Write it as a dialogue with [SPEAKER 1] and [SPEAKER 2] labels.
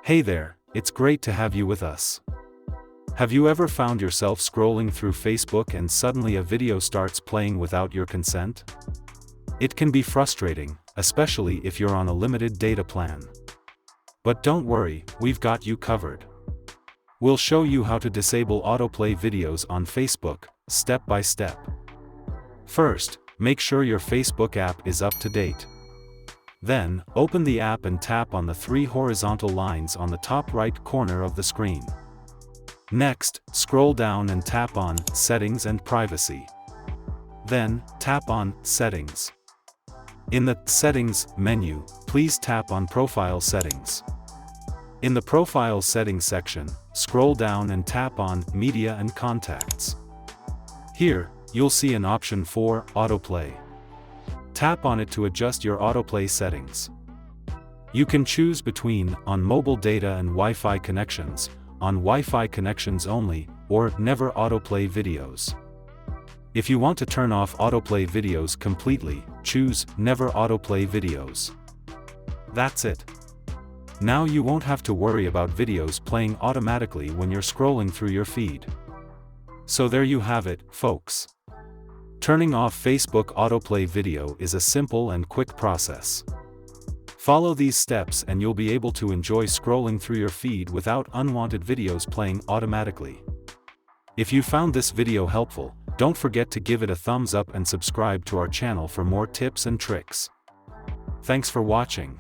[SPEAKER 1] Hey there, it's great to have you with us. Have you ever found yourself scrolling through Facebook and suddenly a video starts playing without your consent? It can be frustrating, especially if you're on a limited data plan. But don't worry, we've got you covered. We'll show you how to disable autoplay videos on Facebook, step by step. First, make sure your Facebook app is up to date. Then, open the app and tap on the three horizontal lines on the top right corner of the screen. Next, scroll down and tap on Settings and Privacy. Then, tap on Settings. In the Settings menu, please tap on Profile Settings. In the Profile Settings section, scroll down and tap on Media and Contacts. Here, you'll see an option for Autoplay. Tap on it to adjust your autoplay settings. You can choose between on mobile data and Wi-Fi connections, on Wi-Fi connections only, or never autoplay videos. If you want to turn off autoplay videos completely, choose Never Autoplay Videos. That's it. Now you won't have to worry about videos playing automatically when you're scrolling through your feed. So there you have it, folks. Turning off Facebook autoplay video is a simple and quick process. Follow these steps and you'll be able to enjoy scrolling through your feed without unwanted videos playing automatically. If you found this video helpful, don't forget to give it a thumbs up and subscribe to our channel for more tips and tricks. Thanks for watching.